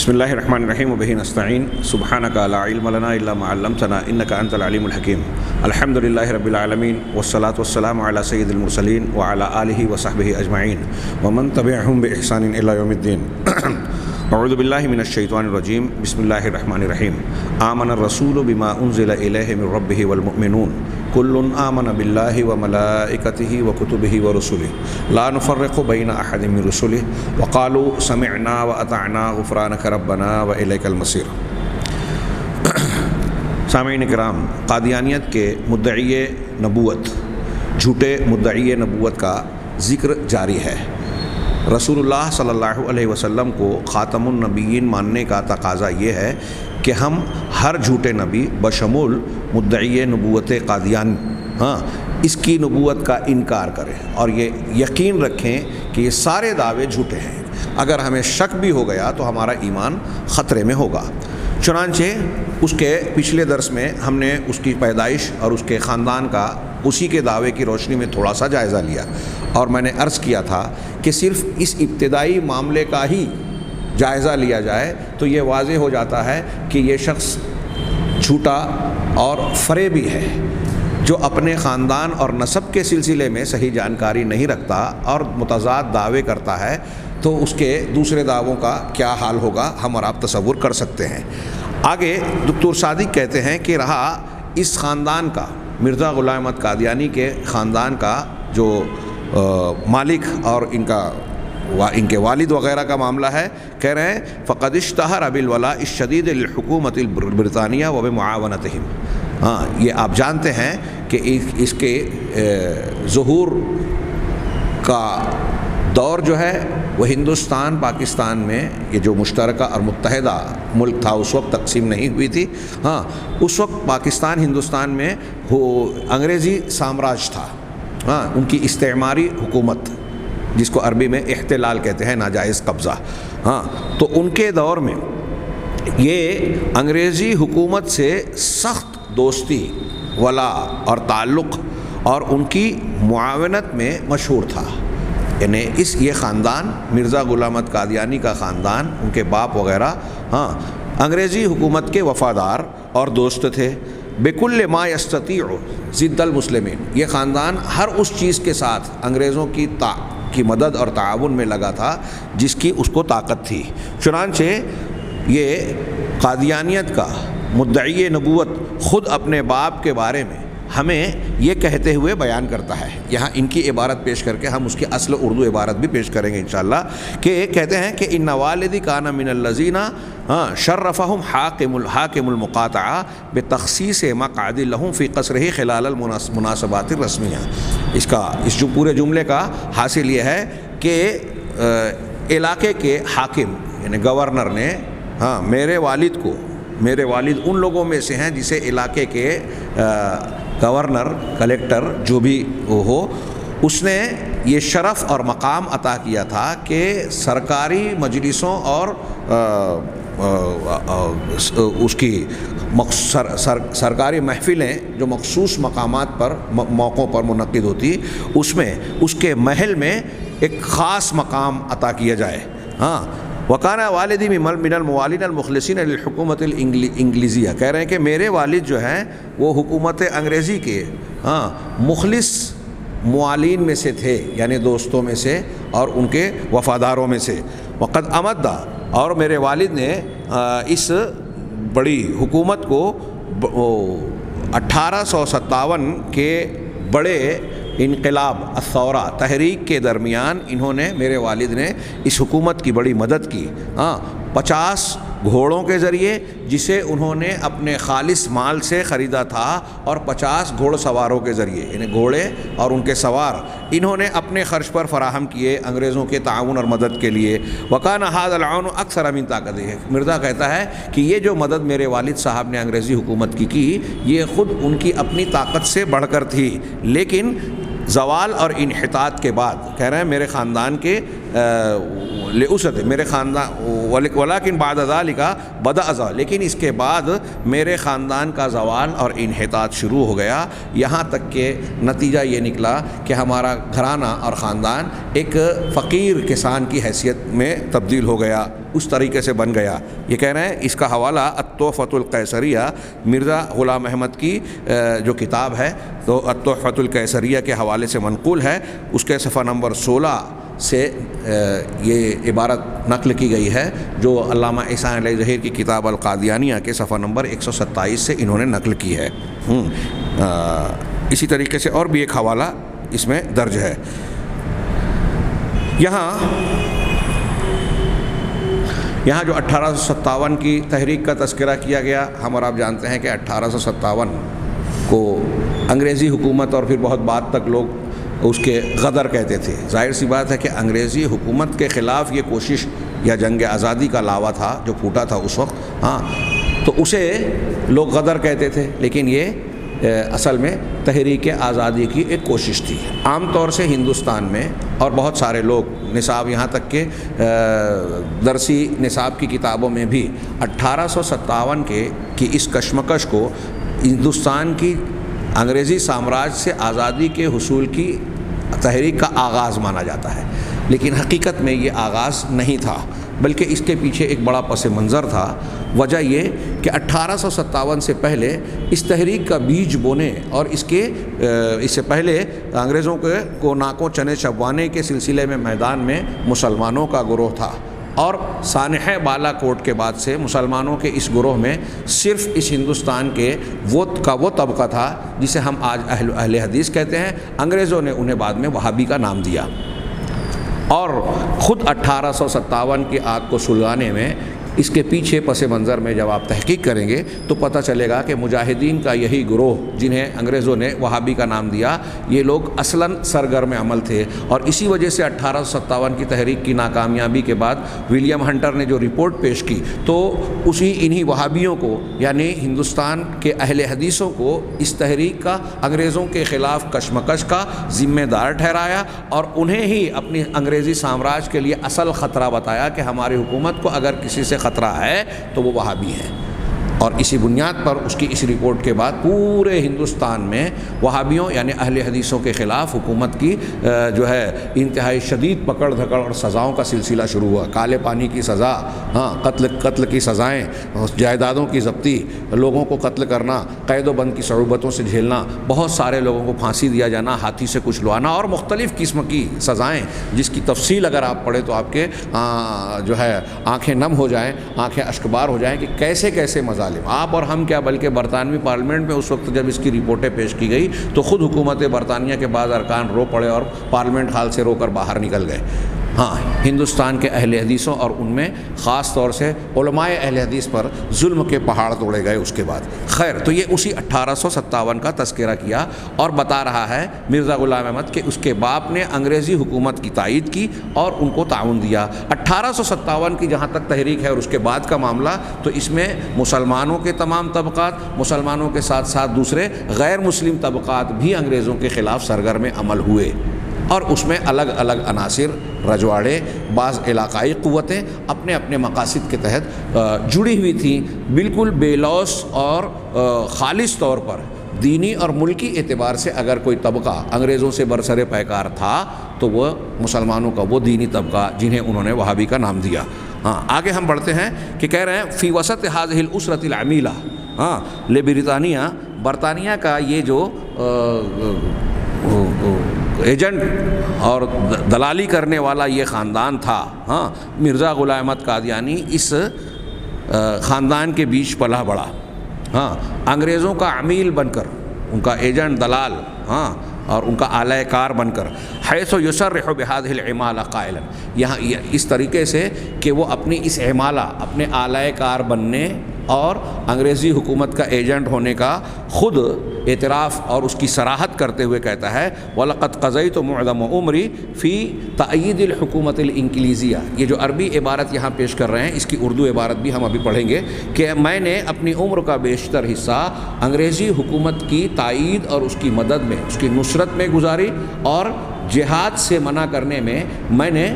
بسم اللہ الرحمن الرحیم وبہ نستعین سبحانک لا علم لنا الا ما علمتنا انک انت العلیم الحکیم الحمد للہ رب العالمین والصلاة والسلام علی سید المرسلین وعلی آلہ وصحبہ اجمعین ومن تبعہم بإحسان الی یوم الدین اعوذ باللہ من الشیطان الرجیم بسم اللہ الرحمن الرحیم آمن الرسول بما انزل الیہ من ربہ والمؤمنون کل آمن باللہ وملائکتہ وکتبہ ورسلہ لا نفرق بین احد من رسلہ وقالوا سمعنا واطعنا غفرانک ربنا والیک المصیر۔ سامعین کرام، قادیانیت کے مدعی نبوت، جھوٹے مدعی نبوت کا ذکر جاری ہے۔ رسول اللہ صلی اللہ علیہ وسلم کو خاتم النبیین ماننے کا تقاضا یہ ہے کہ ہم ہر جھوٹے نبی بشمول مدعی نبوت قادیان اس کی نبوت کا انکار کریں اور یہ یقین رکھیں کہ یہ سارے دعوے جھوٹے ہیں۔ اگر ہمیں شک بھی ہو گیا تو ہمارا ایمان خطرے میں ہوگا۔ چنانچہ اس کے پچھلے درس میں ہم نے اس کی پیدائش اور اس کے خاندان کا اسی کے دعوے کی روشنی میں تھوڑا سا جائزہ لیا، اور میں نے عرض کیا تھا کہ صرف اس ابتدائی معاملے کا ہی جائزہ لیا جائے تو یہ واضح ہو جاتا ہے کہ یہ شخص جھوٹا اور فریبی ہے، جو اپنے خاندان اور نسب کے سلسلے میں صحیح جانکاری نہیں رکھتا اور متضاد دعوے کرتا ہے، تو اس کے دوسرے دعووں کا کیا حال ہوگا ہم اور آپ تصور کر سکتے ہیں۔ آگے دکتور صادق کہتے ہیں کہ رہا اس خاندان کا، مرزا غلام احمد قادیانی کے خاندان کا جو مالک اور ان کے والد وغیرہ کا معاملہ ہے، کہہ رہے ہیں فقد اشتہر بالولاء الشدید للحکومت البرطانیہ وبمعاونتہم۔ یہ آپ جانتے ہیں کہ اس کے ظہور کا دور جو ہے وہ ہندوستان پاکستان میں یہ جو مشترکہ اور متحدہ ملک تھا اس وقت تقسیم نہیں ہوئی تھی، اس وقت پاکستان ہندوستان میں انگریزی سامراج تھا، ان کی استعماری حکومت جس کو عربی میں احتلال کہتے ہیں، ناجائز قبضہ۔ تو ان کے دور میں یہ انگریزی حکومت سے سخت دوستی، ولا اور تعلق اور ان کی معاونت میں مشہور تھا۔ یعنی یہ خاندان، مرزا غلام احمد قادیانی کا خاندان، ان کے باپ وغیرہ انگریزی حکومت کے وفادار اور دوست تھے۔ بکل ما یستطیع ضد المسلمین، یہ خاندان ہر اس چیز کے ساتھ انگریزوں کی مدد اور تعاون میں لگا تھا جس کی اس کو طاقت تھی۔ چنانچہ یہ قادیانیت کا مدعی نبوت خود اپنے باپ کے بارے میں ہمیں یہ کہتے ہوئے بیان کرتا ہے۔ یہاں ان کی عبارت پیش کر کے ہم اس کی اصل اردو عبارت بھی پیش کریں گے انشاءاللہ، کہ کہتے ہیں کہ ان والدی کان من الذین شرفہم حاکم المقاطعہ بتخصیص مقعد لہم فی قصرہ خلال المناسبات الرسمیہ۔ اس جو پورے جملے کا حاصل یہ ہے کہ علاقے کے حاکم یعنی گورنر نے میرے والد ان لوگوں میں سے ہیں جسے علاقے کے گورنر، کلیکٹر جو بھی ہو، اس نے یہ شرف اور مقام عطا کیا تھا کہ سرکاری مجلسوں اور اس کی سرکاری محفلیں جو مخصوص مقامات پر موقعوں پر منعقد ہوتی، اس میں اس کے محل میں ایک خاص مقام عطا کیا جائے۔ وکانا والدی من الموالین المخلصین للحکومت الانگلیزیہ، کہہ رہے ہیں کہ میرے والد جو ہیں وہ حکومت انگریزی کے مخلص موالین میں سے تھے، یعنی دوستوں میں سے اور ان کے وفاداروں میں سے۔ وقد امدا، اور میرے والد نے اس بڑی حکومت کو 1857 کے بڑے انقلاب الثورہ تحریک کے درمیان میرے والد نے اس حکومت کی بڑی مدد کی، 50 گھوڑوں کے ذریعے جسے انہوں نے اپنے خالص مال سے خریدا تھا، اور 50 گھوڑ سواروں کے ذریعے، یعنی گھوڑے اور ان کے سوار انہوں نے اپنے خرچ پر فراہم کیے انگریزوں کے تعاون اور مدد کے لیے۔ وکان ھذا العون اکثر من طاقتہ، مرزا کہتا ہے کہ یہ جو مدد میرے والد صاحب نے انگریزی حکومت کی یہ خود ان کی اپنی طاقت سے بڑھ کر تھی، لیکن زوال اور انحطاط کے بعد، کہہ رہے ہیں میرے خاندان کے میرے خاندان ولیکن بعد ذالک بدأ، لیکن اس کے بعد میرے خاندان کا زوال اور انحطاط شروع ہو گیا، یہاں تک کہ نتیجہ یہ نکلا کہ ہمارا گھرانہ اور خاندان ایک فقیر کسان کی حیثیت میں تبدیل ہو گیا۔ اس طریقے سے بن گیا۔ یہ کہہ رہے ہیں اس کا حوالہ التحفۃ القیصریہ، مرزا غلام احمد کی جو کتاب ہے تو التحفۃ القیصریہ کے حوالے سے منقول ہے، اس کے صفحہ نمبر 16 سے یہ عبارت نقل کی گئی ہے جو علامہ احسان علیہ ظہیر کی کتاب القادیانیہ کے صفحہ نمبر 127 سے انہوں نے نقل کی ہے۔ اسی طریقے سے اور بھی ایک حوالہ اس میں درج ہے۔ یہاں جو 1857 کی تحریک کا تذکرہ کیا گیا، ہم اور آپ جانتے ہیں کہ 1857 کو انگریزی حکومت اور پھر بہت بعد تک لوگ اس کے غدر کہتے تھے۔ ظاہر سی بات ہے کہ انگریزی حکومت کے خلاف یہ کوشش یا جنگ آزادی کا لاوا تھا جو پھوٹا تھا اس وقت، تو اسے لوگ غدر کہتے تھے، لیکن یہ اصل میں تحریک آزادی کی ایک کوشش تھی۔ عام طور سے ہندوستان میں اور بہت سارے لوگ نصاب، یہاں تک کہ درسی نصاب کی کتابوں میں بھی 1857 کی اس کشمکش کو ہندوستان کی انگریزی سامراج سے آزادی کے حصول کی تحریک کا آغاز مانا جاتا ہے، لیکن حقیقت میں یہ آغاز نہیں تھا، بلکہ اس کے پیچھے ایک بڑا پس منظر تھا۔ وجہ یہ کہ 1857 سے پہلے اس تحریک کا بیج بونے اور اس سے پہلے انگریزوں کو ناکوں چنے چبوانے کے سلسلے میں میدان میں مسلمانوں کا گروہ تھا، اور سانحہ بالا کوٹ کے بعد سے مسلمانوں کے اس گروہ میں صرف اس ہندوستان کے وہ طبقہ تھا جسے ہم آج اہل حدیث کہتے ہیں۔ انگریزوں نے انہیں بعد میں وہابی کا نام دیا، اور خود 1857 کی آگ کو سلگانے میں اس کے پیچھے پس منظر میں جب آپ تحقیق کریں گے تو پتہ چلے گا کہ مجاہدین کا یہی گروہ جنہیں انگریزوں نے وہابی کا نام دیا، یہ لوگ اصلاً سرگرم عمل تھے، اور اسی وجہ سے 1857 کی تحریک کی ناکامیابی کے بعد ولیم ہنٹر نے جو رپورٹ پیش کی تو انہی وہابیوں کو، یعنی ہندوستان کے اہل حدیثوں کو اس تحریک کا انگریزوں کے خلاف کشمکش کا ذمہ دار ٹھہرایا، اور انہیں ہی اپنی انگریزی سامراج کے لیے اصل خطرہ بتایا کہ ہماری حکومت کو اگر کسی سے خطرہ ہے تو وہ وہابی ہیں۔ اور اسی بنیاد پر اس کی اس رپورٹ کے بعد پورے ہندوستان میں وہابیوں یعنی اہل حدیثوں کے خلاف حکومت کی جو ہے انتہائی شدید پکڑ دھکڑ اور سزاؤں کا سلسلہ شروع ہوا۔ کالے پانی کی سزا، قتل کی سزائیں، جائیدادوں کی ضبطی، لوگوں کو قتل کرنا، قید و بند کی صعوبتوں سے جھیلنا، بہت سارے لوگوں کو پھانسی دیا جانا، ہاتھی سے کچلوانا، اور مختلف قسم کی سزائیں جس کی تفصیل اگر آپ پڑھیں تو آپ کے جو ہے آنکھیں نم ہو جائیں، آنکھیں اشکبار ہو جائیں کہ کیسے کیسے مظالم۔ آپ اور ہم کیا بلکہ برطانوی پارلیمنٹ میں اس وقت جب اس کی رپورٹیں پیش کی گئی تو خود حکومت برطانیہ کے بعض ارکان رو پڑے اور پارلیمنٹ ہال سے رو کر باہر نکل گئے۔ ہندوستان کے اہل حدیثوں اور ان میں خاص طور سے علماء اہل حدیث پر ظلم کے پہاڑ توڑے گئے اس کے بعد۔ خیر، تو یہ اسی 1857 کا تذکرہ کیا اور بتا رہا ہے مرزا غلام احمد کہ اس کے باپ نے انگریزی حکومت کی تائید کی اور ان کو تعاون دیا۔ 1857 کی جہاں تک تحریک ہے اور اس کے بعد کا معاملہ، تو اس میں مسلمانوں کے تمام طبقات، مسلمانوں کے ساتھ ساتھ دوسرے غیر مسلم طبقات بھی انگریزوں کے خلاف سرگرم عمل ہوئے، اور اس میں الگ الگ عناصر، رجواڑے، بعض علاقائی قوتیں اپنے اپنے مقاصد کے تحت جڑی ہوئی تھیں، بالکل بے لوث اور خالص طور پر دینی اور ملکی اعتبار سے اگر کوئی طبقہ انگریزوں سے برسر پیکار تھا تو وہ مسلمانوں کا وہ دینی طبقہ جنہیں انہوں نے وہابی کا نام دیا۔ آگے ہم بڑھتے ہیں کہ کہہ رہے ہیں فی وسط هذه الاسرة العمیلہ، برطانیہ کا یہ جو ایجنٹ اور دلالی کرنے والا یہ خاندان تھا، مرزا غلام احمد قادیانی اس خاندان کے بیچ پلا بڑھا، انگریزوں کا عمیل بن کر، ان کا ایجنٹ، دلال، اور ان کا اعلی کار بن کر، حیث یصرح بهذه العمالہ قائلا، یہاں اس طریقے سے کہ وہ اپنی اس عمالہ، اپنے اعلی کار بننے اور انگریزی حکومت کا ایجنٹ ہونے کا خود اعتراف اور اس کی صراحت کرتے ہوئے کہتا ہے وَلَقَدْ قَضَيْتُ مُعْظَمَ عُمْرِي فِي تَأْيِيدِ الْحُكُومَةِ الْإِنْگِلِيزِيَّةِ۔ یہ جو عربی عبارت یہاں پیش کر رہے ہیں اس کی اردو عبارت بھی ہم ابھی پڑھیں گے کہ میں نے اپنی عمر کا بیشتر حصہ انگریزی حکومت کی تائید اور اس کی مدد میں، اس کی نصرت میں گزاری، اور جہاد سے منع کرنے میں میں نے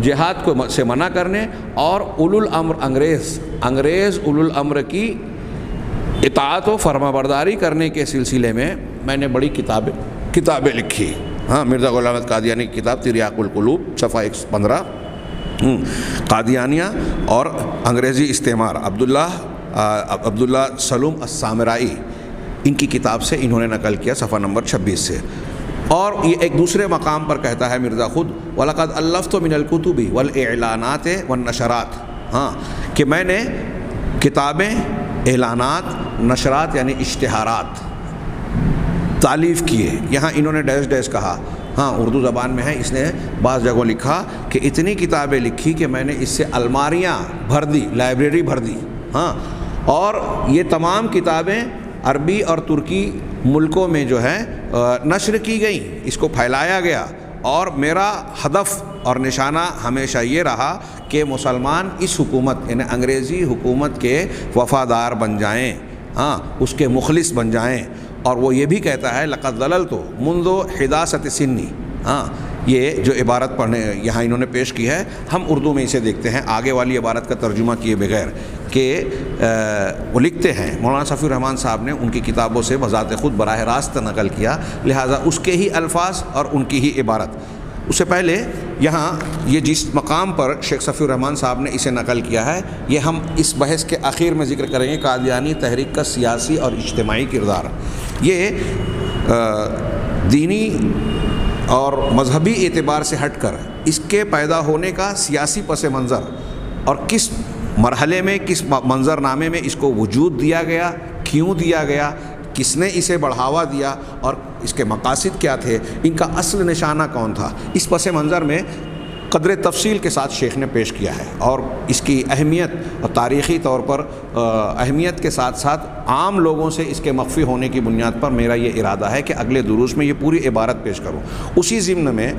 جہاد کو سے منع کرنے اور اولو الامر انگریز اولو الامر کی اطاعت و فرما برداری کرنے کے سلسلے میں میں نے بڑی کتابیں لکھی۔ مرزا غلام احمد قادیانی کی کتاب تریاق القلوب صفحہ 115، قادیانیہ اور انگریزی استعمار، عبداللہ سلوم السامرائی، ان کی کتاب سے انہوں نے نقل کیا صفحہ نمبر 26 سے۔ اور یہ ایک دوسرے مقام پر کہتا ہے مرزا خود، وَلَقَدْ أَلَّفْتُ مِنَ الْكُتُبِ وَالْإِعْلَانَاتِ وَالنَّشَرَاتِ، کہ میں نے کتابیں، اعلانات، نشرات یعنی اشتہارات تالیف کیے۔ یہاں انہوں نے ڈیش ڈیش کہا، ہاں اردو زبان میں ہے، اس نے بعض جگہوں لکھا کہ اتنی کتابیں لکھی کہ میں نے اس سے الماریاں بھر دی، لائبریری بھر دی، ہاں، اور یہ تمام کتابیں عربی اور ترکی ملکوں میں جو ہے نشر کی گئیں، اس کو پھیلایا گیا، اور میرا ہدف اور نشانہ ہمیشہ یہ رہا کہ مسلمان اس حکومت یعنی انگریزی حکومت کے وفادار بن جائیں، ہاں، اس کے مخلص بن جائیں۔ اور وہ یہ بھی کہتا ہے لقد ضللت منذ حداثت سنی، ہاں، یہ جو عبارت پڑھنے یہاں انہوں نے پیش کی ہے، ہم اردو میں اسے دیکھتے ہیں آگے والی عبارت کا ترجمہ کیے بغیر، کہ وہ لکھتے ہیں، مولانا صفی الرحمان صاحب نے ان کی کتابوں سے بذات خود براہ راست نقل کیا، لہٰذا اس کے ہی الفاظ اور ان کی ہی عبارت۔ اس سے پہلے یہاں یہ جس مقام پر شیخ صفی الرحمان صاحب نے اسے نقل کیا ہے، یہ ہم اس بحث کے آخر میں ذکر کریں گے، قادیانی تحریک کا سیاسی اور اجتماعی کردار۔ یہ دینی اور مذہبی اعتبار سے ہٹ کر اس کے پیدا ہونے کا سیاسی پس منظر اور کس مرحلے میں، کس منظر نامے میں اس کو وجود دیا گیا، کیوں دیا گیا، کس نے اسے بڑھاوا دیا اور اس کے مقاصد کیا تھے، ان کا اصل نشانہ کون تھا، اس پس منظر میں قدر تفصیل کے ساتھ شیخ نے پیش کیا ہے، اور اس کی اہمیت اور تاریخی طور پر اہمیت کے ساتھ ساتھ عام لوگوں سے اس کے مخفی ہونے کی بنیاد پر میرا یہ ارادہ ہے کہ اگلے دروس میں یہ پوری عبارت پیش کروں۔ اسی ضمن میں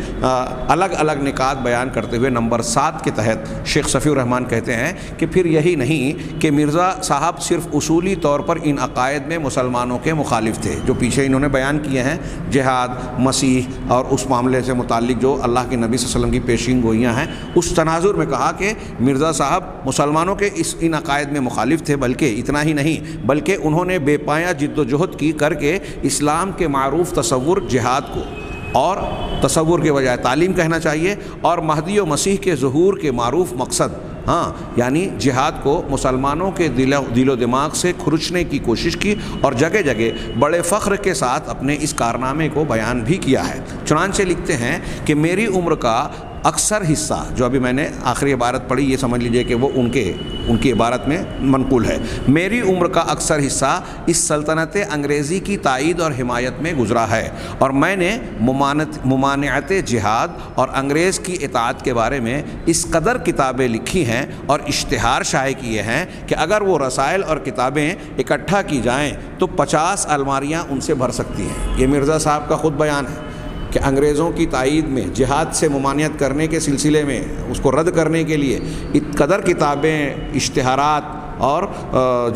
الگ الگ نکات بیان کرتے ہوئے نمبر 7 کے تحت شیخ صفی الرحمان کہتے ہیں کہ پھر یہی نہیں کہ مرزا صاحب صرف اصولی طور پر ان عقائد میں مسلمانوں کے مخالف تھے جو پیچھے انہوں نے بیان کیے ہیں، جہاد، مسیح اور اس معاملے سے متعلق جو اللہ کے نبی صلی اللہ علیہ وسلم کی پیشین گوئیاں ہیں، اس تناظر میں کہا کہ مرزا صاحب مسلمانوں کے ان عقائد میں مخالف تھے، بلکہ اتنا ہی نہیں بلکہ انہوں نے بے پایا جد و جہد کی کر کے اسلام کے معروف تصور جہاد کو، اور تصور کے بجائے تعلیم کہنا چاہیے، اور مہدی و مسیح کے ظہور کے معروف مقصد، ہاں، یعنی جہاد کو مسلمانوں کے دل و دماغ سے کھرچنے کی کوشش کی، اور جگہ جگہ بڑے فخر کے ساتھ اپنے اس کارنامے کو بیان بھی کیا ہے۔ چنانچہ لکھتے ہیں کہ میری عمر کا اکثر حصہ، جو ابھی میں نے آخری عبارت پڑھی، یہ سمجھ لیجئے کہ وہ ان کی عبارت میں منقول ہے، میری عمر کا اکثر حصہ اس سلطنت انگریزی کی تائید اور حمایت میں گزرا ہے، اور میں نے ممانعت جہاد اور انگریز کی اطاعت کے بارے میں اس قدر کتابیں لکھی ہیں اور اشتہار شائع کیے ہیں کہ اگر وہ رسائل اور کتابیں اکٹھا کی جائیں تو 50 الماریاں ان سے بھر سکتی ہیں۔ یہ مرزا صاحب کا خود بیان ہے کہ انگریزوں کی تائید میں، جہاد سے ممانعت کرنے کے سلسلے میں، اس کو رد کرنے کے لیے قدر کتابیں، اشتہارات اور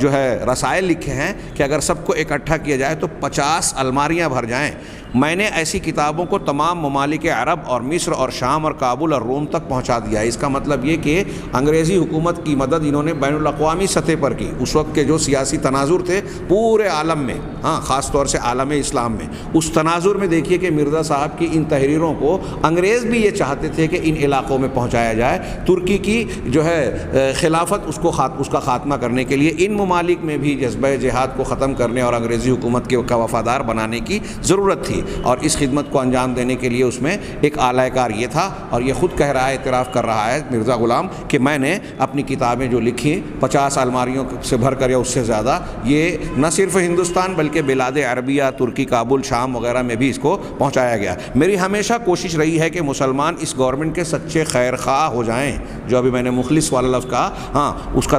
جو ہے رسائل لکھے ہیں کہ اگر سب کو اکٹھا کیا جائے تو 50 الماریاں بھر جائیں۔ میں نے ایسی کتابوں کو تمام ممالک عرب اور مصر اور شام اور کابل اور روم تک پہنچا دیا ہے۔ اس کا مطلب یہ کہ انگریزی حکومت کی مدد انہوں نے بین الاقوامی سطح پر کی۔ اس وقت کے جو سیاسی تناظر تھے پورے عالم میں، ہاں، خاص طور سے عالم اسلام میں، اس تناظر میں دیکھیے کہ مرزا صاحب کی ان تحریروں کو انگریز بھی یہ چاہتے تھے کہ ان علاقوں میں پہنچایا جائے۔ ترکی کی جو ہے خلافت، اس کا خاتمہ کرنے کے لیے ان ممالک میں بھی جذبہ جہاد کو ختم کرنے اور انگریزی حکومت کا وفادار بنانے کی ضرورت تھی، اور اس خدمت کو انجام دینے کے لیے اس میں ایک اعلی کار یہ تھا، اور یہ خود کہہ رہا ہے، اعتراف کر رہا ہے مرزا غلام کہ میں نے اپنی کتابیں جو لکھی 50 الماریوں سے بھر کر یا اس سے زیادہ، یہ نہ صرف ہندوستان بلکہ بلاد عربیہ، ترکی، کابل، شام وغیرہ میں بھی اس کو پہنچایا گیا۔ میری ہمیشہ کوشش رہی ہے کہ مسلمان اس گورنمنٹ کے سچے خیر خواہ ہو جائیں، جو ابھی میں نے مخلص والا لفظ کہا، ہاں، اس کا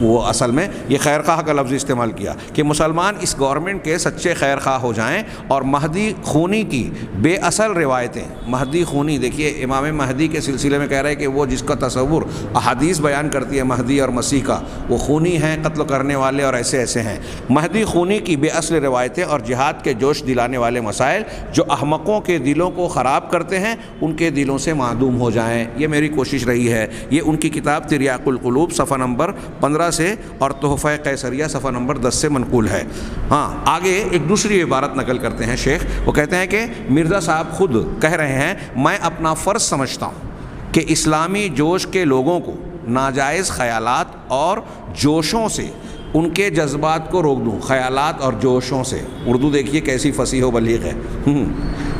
وہ اصل میں یہ خیر خواہ کا لفظ استعمال کیا کہ مسلمان اس گورنمنٹ کے سچے خیر خواہ ہو جائیں، اور مہدی خونی کی بے اصل روایتیں، مہدی خونی، دیکھیے امام مہدی کے سلسلے میں کہہ رہے ہیں کہ وہ جس کا تصور احادیث بیان کرتی ہے مہدی اور مسیح کا، وہ خونی ہیں، قتل کرنے والے اور ایسے ہیں۔ مہدی خونی کی بے اصل روایتیں اور جہاد کے جوش دلانے والے مسائل جو احمقوں کے دلوں کو خراب کرتے ہیں، ان کے دلوں سے معدوم ہو جائیں، یہ میری کوشش رہی ہے۔ یہ ان کی کتاب تریاق القلوب صفحہ نمبر 15 سے اور تحفہ قیصریہ صفحہ نمبر 10 سے منقول ہے۔ ہاں، آگے ایک دوسری عبارت نقل کرتے ہیں شیخ، وہ کہتے ہیں کہ مرزا صاحب خود کہہ رہے ہیں، میں اپنا فرض سمجھتا ہوں کہ اسلامی جوش کے لوگوں کو ناجائز خیالات اور جوشوں سے ان کے جذبات کو روک دوں. خیالات اور جوشوں سے، اردو دیکھیے کیسی فصیح و بلیغ ہے.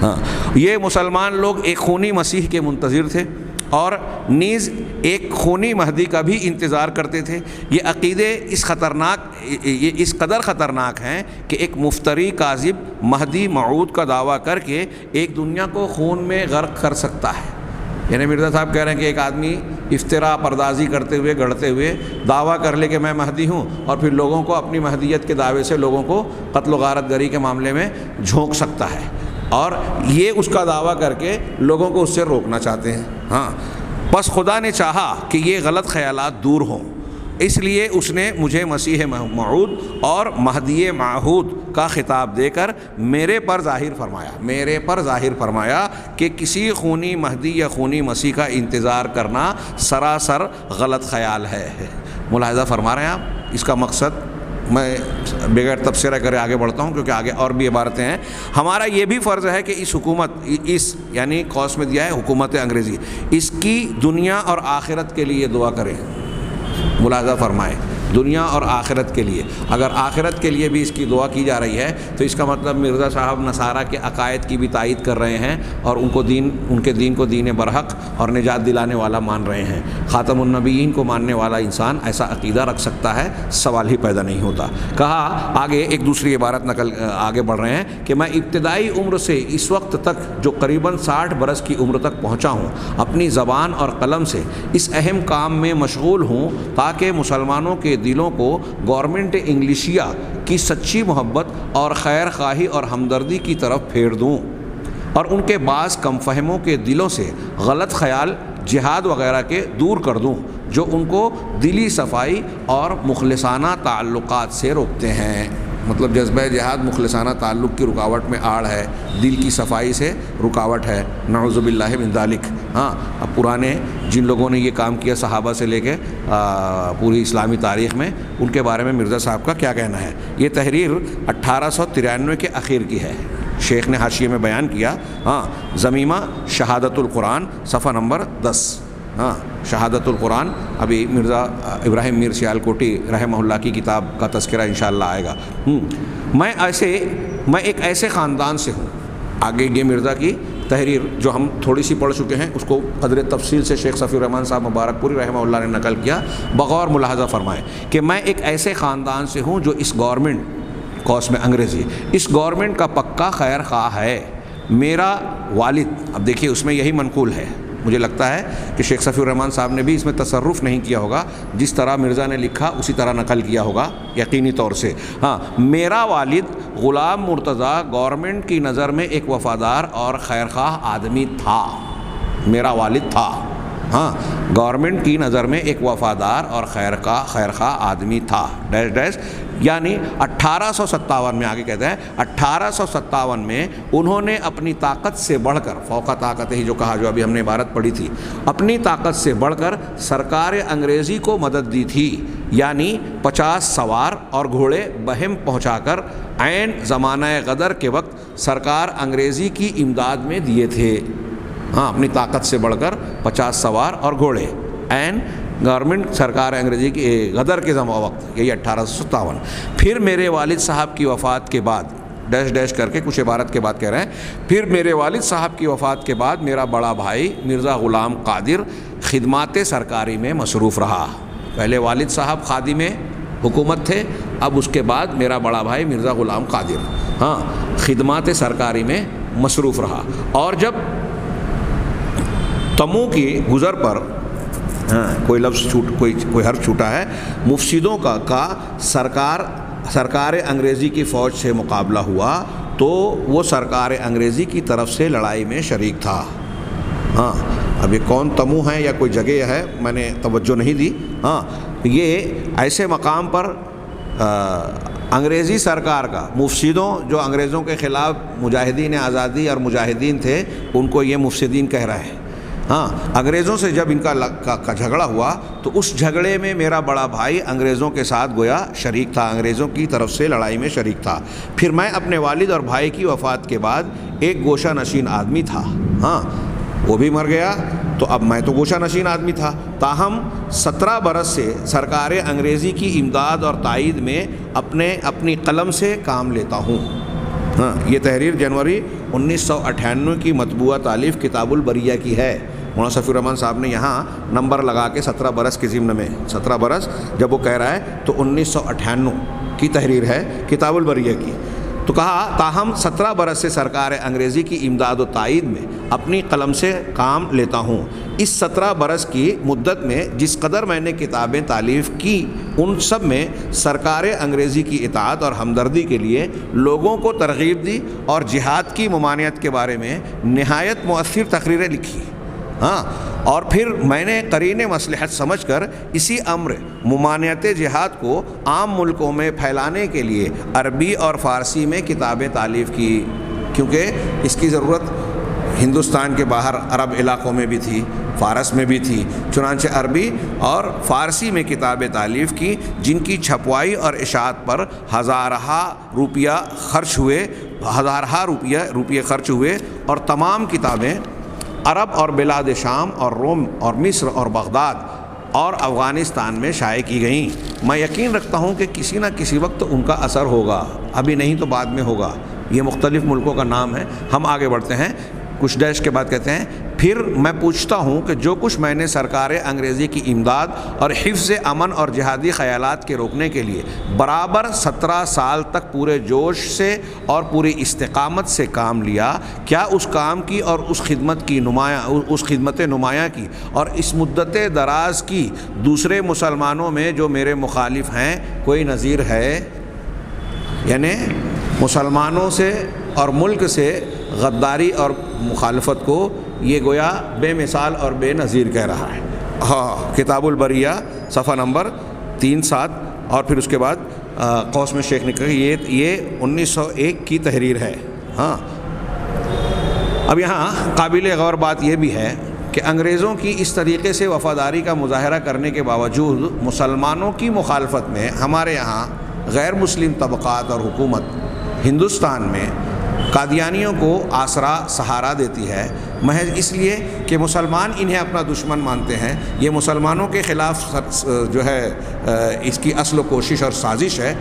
ہاں، یہ مسلمان لوگ ایک خونی مسیح کے منتظر تھے اور نیز ایک خونی مہدی کا بھی انتظار کرتے تھے. یہ عقیدے اس قدر خطرناک ہیں کہ ایک مفتری کاذب مہدی موعود کا دعویٰ کر کے ایک دنیا کو خون میں غرق کر سکتا ہے. یعنی مرزا صاحب کہہ رہے ہیں کہ ایک آدمی افتراء پردازی کرتے ہوئے گڑھتے ہوئے دعویٰ کر لے کہ میں مہدی ہوں، اور پھر لوگوں کو اپنی مہدیت کے دعوے سے لوگوں کو قتل و غارت گری کے معاملے میں جھونک سکتا ہے، اور یہ اس کا دعویٰ کر کے لوگوں کو اس سے روکنا چاہتے ہیں. ہاں، بس خدا نے چاہا کہ یہ غلط خیالات دور ہوں، اس لیے اس نے مجھے مسیح موعود اور مہدی معہود کا خطاب دے کر میرے پر ظاہر فرمایا کہ کسی خونی مہدی یا خونی مسیح کا انتظار کرنا سراسر غلط خیال ہے. ملاحظہ فرما رہے ہیں آپ اس کا مقصد. میں بغیر تبصرہ کرے آگے بڑھتا ہوں کیونکہ آگے اور بھی عبارتیں ہیں. ہمارا یہ بھی فرض ہے کہ اس حکومت، اس یعنی قوس میں دیا ہے حکومت انگریزی، اس کی دنیا اور آخرت کے لیے دعا کریں. ملاحظہ فرمائیں، دنیا اور آخرت کے لیے. اگر آخرت کے لیے بھی اس کی دعا کی جا رہی ہے تو اس کا مطلب مرزا صاحب نصارہ کے عقائد کی بھی تائید کر رہے ہیں اور ان کے دین کو دین برحق اور نجات دلانے والا مان رہے ہیں. خاتم النبیین کو ماننے والا انسان ایسا عقیدہ رکھ سکتا ہے، سوال ہی پیدا نہیں ہوتا. کہا آگے ایک دوسری عبارت آگے بڑھ رہے ہیں کہ میں ابتدائی عمر سے اس وقت تک جو قریباً 60 برس کی عمر تک پہنچا ہوں، اپنی زبان اور قلم سے اس اہم کام میں مشغول ہوں تاکہ مسلمانوں کے دلوں کو گورنمنٹ انگلیشیا کی سچی محبت اور خیر خواہی اور ہمدردی کی طرف پھیر دوں، اور ان کے بعض کم فہموں کے دلوں سے غلط خیال جہاد وغیرہ کے دور کر دوں جو ان کو دلی صفائی اور مخلصانہ تعلقات سے روکتے ہیں. مطلب جذبہ جہاد مخلصانہ تعلق کی رکاوٹ میں آڑ ہے، دل کی صفائی سے رکاوٹ ہے. نعوذ باللہ من ذالک. ہاں، اب پرانے جن لوگوں نے یہ کام کیا صحابہ سے لے کے پوری اسلامی تاریخ میں، ان کے بارے میں مرزا صاحب کا کیا کہنا ہے. یہ تحریر 1893 کے اخیر کی ہے. شیخ نے حاشیے میں بیان کیا. ہاں، ضمیمہ شہادت القرآن صفحہ نمبر 10. ہاں، شہادت القرآن ابھی مرزا ابراہیم میر سیالکوٹی رحمہ اللہ کی کتاب کا تذکرہ انشاءاللہ آئے گا. میں ایک ایسے خاندان سے ہوں. آگے یہ مرزا کی تحریر جو ہم تھوڑی سی پڑھ چکے ہیں اس کو قدر تفصیل سے شیخ صفی الرحمن صاحب مبارک پوری رحمہ اللہ نے نقل کیا. بغور ملاحظہ فرمائیں کہ میں ایک ایسے خاندان سے ہوں جو اس گورنمنٹ قوس میں انگریزی اس گورنمنٹ کا پکا خیر خواہ ہے. میرا والد، اب دیکھیے اس میں یہی منقول ہے. مجھے لگتا ہے کہ شیخ صفی الرحمن صاحب نے بھی اس میں تصرف نہیں کیا ہوگا، جس طرح مرزا نے لکھا اسی طرح نقل کیا ہوگا یقینی طور سے. ہاں، میرا والد غلام مرتضیٰ گورنمنٹ کی نظر میں ایک وفادار اور خیرخواہ آدمی تھا. میرا والد تھا، ہاں، گورنمنٹ کی نظر میں ایک وفادار اور خیرخواہ آدمی تھا. ڈیش ڈیش یعنی 1857 میں آگے کہتا ہے 1857 میں انہوں نے اپنی طاقت سے بڑھ کر، فوق طاقت ہی جو کہا جو ابھی ہم نے عبارت پڑھی تھی، اپنی طاقت سے بڑھ کر سرکار انگریزی کو مدد دی تھی. یعنی 50 سوار اور گھوڑے بہم پہنچا کر عین زمانہ غدر کے وقت سرکار انگریزی کی امداد میں دیے تھے. ہاں، اپنی طاقت سے بڑھ کر 50 سوار اور گھوڑے عین گورنمنٹ سرکار انگریزی کی غدر کے وقت، یہی 1857. پھر میرے والد صاحب کی وفات کے بعد، ڈیش ڈیش کر کے کچھ عبارت کے بعد کہہ رہے ہیں، پھر میرے والد صاحب کی وفات کے بعد میرا بڑا بھائی مرزا غلام قادر خدمات سرکاری میں مصروف رہا. پہلے والد صاحب خادم حکومت تھے، اب اس کے بعد میرا بڑا بھائی مرزا غلام قادر ہاں خدمات سرکاری میں مصروف رہا. اور جب تمو کی گزر پر کوئی لفظ کوئی حرف چھوٹا ہے، مفسدوں کا سرکار انگریزی کی فوج سے مقابلہ ہوا تو وہ سرکار انگریزی کی طرف سے لڑائی میں شریک تھا. ہاں، اب یہ کون تمو ہے یا کوئی جگہ ہے میں نے توجہ نہیں دی. ہاں، یہ ایسے مقام پر انگریزی سرکار کا مفسدوں، جو انگریزوں کے خلاف مجاہدین آزادی اور مجاہدین تھے، ان کو یہ مفسدین کہہ رہے ہیں. ہاں، انگریزوں سے جب ان کا جھگڑا ہوا تو اس جھگڑے میں میرا بڑا بھائی انگریزوں کے ساتھ گویا شریک تھا، انگریزوں کی طرف سے لڑائی میں شریک تھا. پھر میں اپنے والد اور بھائی کی وفات کے بعد ایک گوشہ نشین آدمی تھا. ہاں، وہ بھی مر گیا تو اب میں تو گوشہ نشین آدمی تھا، تاہم 17 برس سے سرکار انگریزی کی امداد اور تائید میں اپنی قلم سے کام لیتا ہوں۔ ہاں، یہ تحریر جنوری 1998 کی مطبوعہ تالیف کتاب البریہ کی ہے۔ مولانا صفی الرحمن صاحب نے یہاں نمبر لگا کے 17 برس کے ضمن میں، 17 برس جب وہ کہہ رہا ہے تو 1998 کی تحریر ہے کتاب البریہ کی۔ تو کہا تاہم 17 برس سے سرکار انگریزی کی امداد و تائید میں اپنی قلم سے کام لیتا ہوں۔ اس 17 برس کی مدت میں جس قدر میں نے کتابیں تالیف کی، ان سب میں سرکار انگریزی کی اطاعت اور ہمدردی کے لیے لوگوں کو ترغیب دی اور جہاد کی ممانعت کے بارے میں نہایت مؤثر تقریریں لکھی۔ ہاں، اور پھر میں نے قرین مصلحت سمجھ کر اسی امر ممانعت جہاد کو عام ملکوں میں پھیلانے کے لیے عربی اور فارسی میں کتابیں تالیف کی، کیونکہ اس کی ضرورت ہندوستان کے باہر عرب علاقوں میں بھی تھی، فارس میں بھی تھی۔ چنانچہ عربی اور فارسی میں کتابیں تالیف کی، جن کی چھپوائی اور اشاعت پر ہزارہا روپیے خرچ ہوئے اور تمام کتابیں عرب اور بلاد شام اور روم اور مصر اور بغداد اور افغانستان میں شائع کی گئیں۔ میں یقین رکھتا ہوں کہ کسی نہ کسی وقت ان کا اثر ہوگا، ابھی نہیں تو بعد میں ہوگا۔ یہ مختلف ملکوں کا نام ہے۔ ہم آگے بڑھتے ہیں، کچھ ڈیش کے بعد کہتے ہیں، پھر میں پوچھتا ہوں کہ جو کچھ میں نے سرکار انگریزی کی امداد اور حفظ امن اور جہادی خیالات کے روکنے کے لیے برابر 17 سال تک پورے جوش سے اور پوری استقامت سے کام لیا، کیا اس کام کی اور اس خدمت نمایاں کی اور اس مدت دراز کی دوسرے مسلمانوں میں جو میرے مخالف ہیں کوئی نظیر ہے؟ یعنی مسلمانوں سے اور ملک سے غداری اور مخالفت کو یہ گویا بے مثال اور بے نظیر کہہ رہا ہے۔ ہاں، کتاب البریہ صفحہ نمبر 37، اور پھر اس کے بعد قوس میں شیخ نے کہا یہ 1901 کی تحریر ہے۔ ہاں، اب یہاں قابل غور بات یہ بھی ہے کہ انگریزوں کی اس طریقے سے وفاداری کا مظاہرہ کرنے کے باوجود مسلمانوں کی مخالفت میں ہمارے یہاں غیر مسلم طبقات اور حکومت ہندوستان میں قادیانیوں کو آسرا سہارا دیتی ہے، محض اس لیے کہ مسلمان انہیں اپنا دشمن مانتے ہیں۔ یہ مسلمانوں کے خلاف جو ہے اس کی اصل و کوشش اور سازش ہے،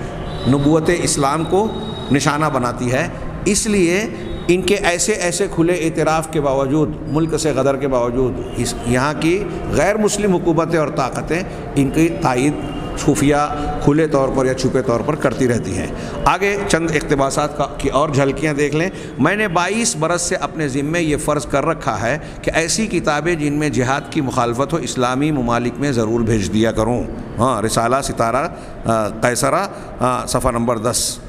نبوت اسلام کو نشانہ بناتی ہے۔ اس لیے ان کے ایسے کھلے اعتراف کے باوجود، ملک سے غدر کے باوجود، یہاں کی غیر مسلم حکومتیں اور طاقتیں ان کی تائید خفیہ کھلے طور پر یا چھپے طور پر کرتی رہتی ہیں۔ آگے چند اقتباسات کی اور جھلکیاں دیکھ لیں۔ میں نے 22 برس سے اپنے ذمے یہ فرض کر رکھا ہے کہ ایسی کتابیں جن میں جہاد کی مخالفت ہو اسلامی ممالک میں ضرور بھیج دیا کروں۔ ہاں، رسالہ ستارہ قیصرہ صفحہ نمبر 10۔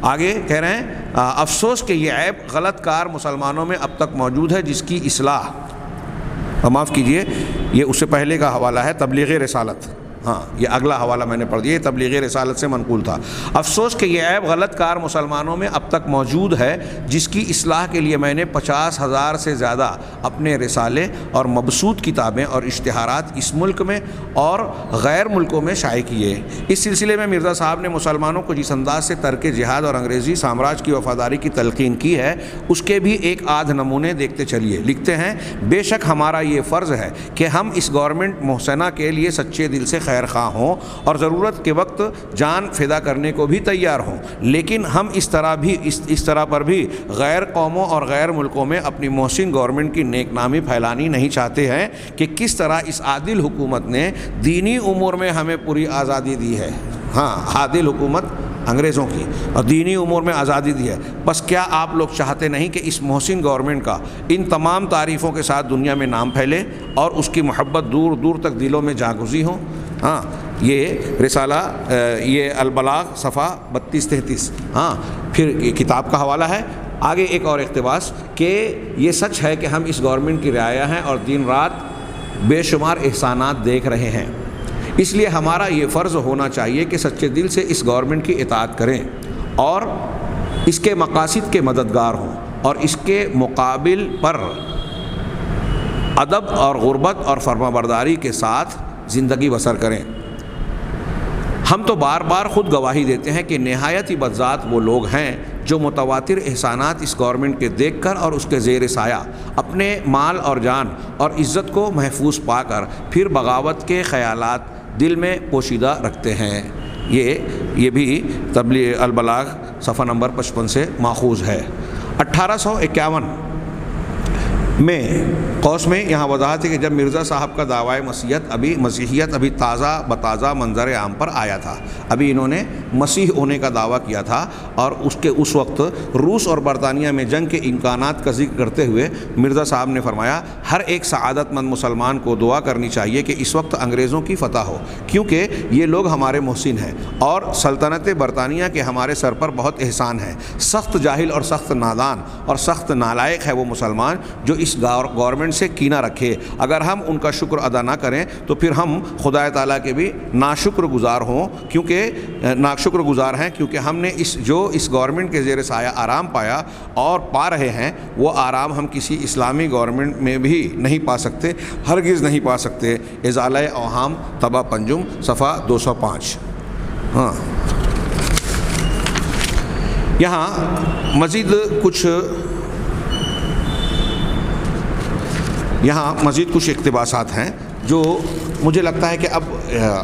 آگے کہہ رہے ہیں، افسوس کہ یہ عیب غلط کار مسلمانوں میں اب تک موجود ہے، جس کی اصلاح، معاف کیجئے یہ اس سے پہلے کا حوالہ ہے، تبلیغ رسالت۔ ہاں، یہ اگلا حوالہ میں نے پڑھ دیا، یہ تبلیغ رسالت سے منقول تھا۔ افسوس کہ یہ عیب غلط کار مسلمانوں میں اب تک موجود ہے، جس کی اصلاح کے لیے میں نے 50,000 سے زیادہ اپنے رسالے اور مبسوط کتابیں اور اشتہارات اس ملک میں اور غیر ملکوں میں شائع کیے۔ اس سلسلے میں مرزا صاحب نے مسلمانوں کو جس انداز سے ترک جہاد اور انگریزی سامراج کی وفاداری کی تلقین کی ہے، اس کے بھی ایک آدھ نمونے دیکھتے چلیے۔ لکھتے ہیں، بے شک ہمارا یہ فرض ہے کہ ہم اس گورنمنٹ محسنہ کے لیے سچے دل سے خیر خواہ ہوں اور ضرورت کے وقت جان فدا کرنے کو بھی تیار ہوں، لیکن ہم اس طرح پر بھی غیر قوموں اور غیر ملکوں میں اپنی محسن گورنمنٹ کی نیک نامی پھیلانی نہیں چاہتے ہیں کہ کس طرح اس عادل حکومت نے دینی امور میں ہمیں پوری آزادی دی ہے۔ ہاں، عادل حکومت انگریزوں کی، اور دینی امور میں آزادی دی ہے۔ بس کیا آپ لوگ چاہتے نہیں کہ اس محسن گورنمنٹ کا ان تمام تعریفوں کے ساتھ دنیا میں نام پھیلے اور اس کی محبت دور دور تک دلوں میں جاگزی ہو؟ ہاں، یہ رسالہ یہ البلاغ صفحہ 32-33۔ ہاں، پھر یہ کتاب کا حوالہ ہے۔ آگے ایک اور اقتباس کہ یہ سچ ہے کہ ہم اس گورنمنٹ کی رعایا ہیں اور دن رات بے شمار احسانات دیکھ رہے ہیں، اس لیے ہمارا یہ فرض ہونا چاہیے کہ سچے دل سے اس گورنمنٹ کی اطاعت کریں اور اس کے مقاصد کے مددگار ہوں اور اس کے مقابل پر ادب اور غربت اور فرمانبرداری کے ساتھ زندگی بسر کریں۔ ہم تو بار بار خود گواہی دیتے ہیں کہ نہایت ہی بدذات وہ لوگ ہیں جو متواتر احسانات اس گورنمنٹ کے دیکھ کر اور اس کے زیر سایہ اپنے مال اور جان اور عزت کو محفوظ پا کر پھر بغاوت کے خیالات دل میں پوشیدہ رکھتے ہیں۔ یہ بھی تبلیغ البلاغ صفحہ نمبر 55 سے ماخوذ ہے۔ 1851 میں قوس میں یہاں وضاحت ہے کہ جب مرزا صاحب کا دعویٰ مسیحیت ابھی تازہ بتازہ منظر عام پر آیا تھا، ابھی انہوں نے مسیح ہونے کا دعویٰ کیا تھا، اور اس وقت روس اور برطانیہ میں جنگ کے امکانات کا ذکر کرتے ہوئے مرزا صاحب نے فرمایا ہر ایک سعادت مند مسلمان کو دعا کرنی چاہیے کہ اس وقت انگریزوں کی فتح ہو، کیونکہ یہ لوگ ہمارے محسن ہیں اور سلطنت برطانیہ کے ہمارے سر پر بہت احسان ہے۔ سخت جاہل اور سخت نادان اور سخت نالائق ہے وہ مسلمان جو اس گورنمنٹ سے کینہ رکھے۔ اگر ہم ان کا شکر ادا نہ کریں تو پھر ہم خدا تعالیٰ کے بھی ناشکر گزار ہیں، کیونکہ ہم نے اس گورنمنٹ کے زیر سایہ آرام پایا اور پا رہے ہیں، وہ آرام ہم کسی اسلامی گورنمنٹ میں بھی نہیں پا سکتے، ہرگز نہیں پا سکتے۔ ازالہ اوہام طبع پنجم صفحہ 205۔ یہاں مزید کچھ اقتباسات ہیں جو مجھے لگتا ہے کہ اب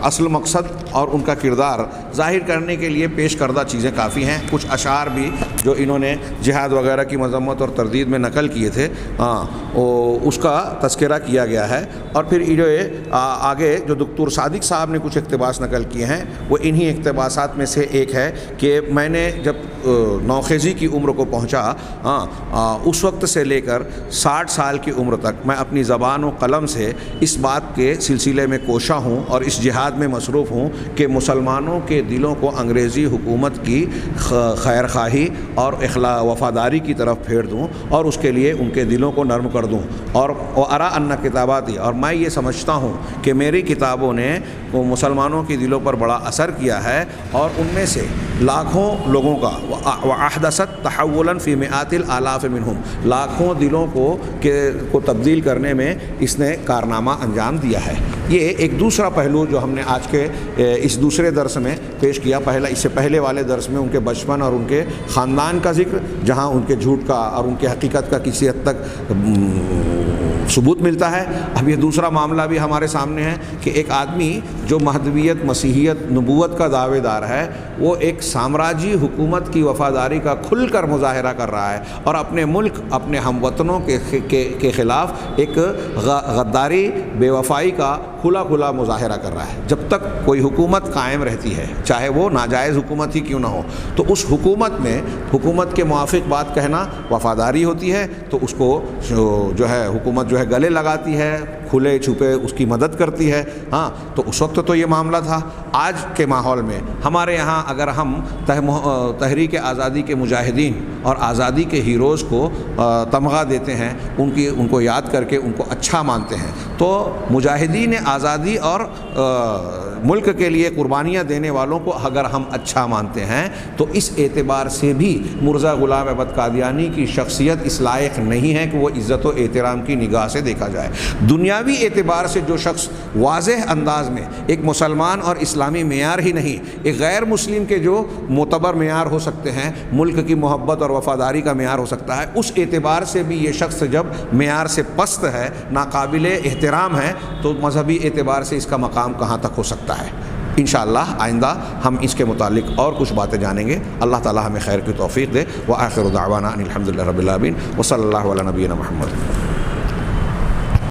اصل مقصد اور ان کا کردار ظاہر کرنے کے لیے پیش کردہ چیزیں کافی ہیں۔ کچھ اشعار بھی جو انہوں نے جہاد وغیرہ کی مذمت اور تردید میں نقل کیے تھے، اس کا تذکرہ کیا گیا ہے۔ اور پھر آگے جو دکتور صادق صاحب نے کچھ اقتباس نقل کیے ہیں، وہ انہی اقتباسات میں سے ایک ہے کہ میں نے جب نوخیزی کی عمر کو پہنچا، اس وقت سے لے کر 60 سال کی عمر تک میں اپنی زبان و قلم سے اس بات کے سلسلے میں کوشاں ہوں اور اس جہاد میں مصروف ہوں کہ مسلمانوں کے دلوں کو انگریزی حکومت کی خیر خواہی اور وفاداری کی طرف پھیر دوں اور اس کے لیے ان کے دلوں کو نرم کر دوں۔ اور ارا ان کتاباتی، اور میں یہ سمجھتا ہوں کہ میری کتابوں نے مسلمانوں کے دلوں پر بڑا اثر کیا ہے، اور ان میں سے لاکھوں لوگوں کا وَأَحْدَثَتْ تَحَوُّلًا فِي مِئَاتِ الْآلَافِ مِنْهُمْ، لاکھوں دلوں کو تبدیل کرنے میں اس نے کارنامہ انجام دیا ہے۔ یہ ایک دوسرا پہلو جو ہم نے آج کے اس دوسرے درس میں پیش کیا۔ اس سے پہلے والے درس میں ان کے بچپن اور ان کے خاندان کا ذکر، جہاں ان کے جھوٹ کا اور ان کے حقیقت کا کسی حد تک ثبوت ملتا ہے۔ اب یہ دوسرا معاملہ بھی ہمارے سامنے ہے کہ ایک آدمی جو مہدویت، مسیحیت، نبوت کا دعوے دار ہے، وہ ایک سامراجی حکومت کی وفاداری کا کھل کر مظاہرہ کر رہا ہے اور اپنے ملک، اپنے ہم وطنوں کے خلاف ایک غداری، بے وفائی کا کھلا مظاہرہ کر رہا ہے۔ جب تک کوئی حکومت قائم رہتی ہے، چاہے وہ ناجائز حکومت ہی کیوں نہ ہو، تو اس حکومت میں حکومت کے موافق بات کہنا وفاداری ہوتی ہے، تو اس کو جو ہے حکومت جو ہے گلے لگاتی ہے، کھلے چھپے اس کی مدد کرتی ہے۔ تو اس وقت تو یہ معاملہ تھا۔ آج کے ماحول میں ہمارے یہاں اگر ہم تحریک آزادی کے مجاہدین اور آزادی کے ہیروز کو تمغہ دیتے ہیں، ان کو یاد کر کے ان کو اچھا مانتے ہیں، تو مجاہدین آزادی اور ملک کے لیے قربانیاں دینے والوں کو اگر ہم اچھا مانتے ہیں تو اس اعتبار سے بھی مرزا غلام احمد قادیانی کی شخصیت اس لائق نہیں ہے کہ وہ عزت و احترام کی نگاہ سے دیکھا جائے۔ دنیاوی اعتبار سے جو شخص واضح انداز میں ایک مسلمان اور اسلامی معیار ہی نہیں، ایک غیر مسلم کے جو معتبر معیار ہو سکتے ہیں، ملک کی محبت اور وفاداری کا معیار ہو سکتا ہے، اس اعتبار سے بھی یہ شخص جب معیار سے پست ہے، ناقابل احترام ہے، تو مذہبی اعتبار سے اس کا مقام کہاں تک ہو سکتا ہے۔ انشاءاللہ آئندہ ہم اس کے متعلق اور کچھ باتیں جانیں گے۔ اللہ تعالی ہمیں خیر کی توفیق دے۔ وآخر دعوانا ان الحمد للہ رب العالمین، وصلی اللہ علی نبینا محمد۔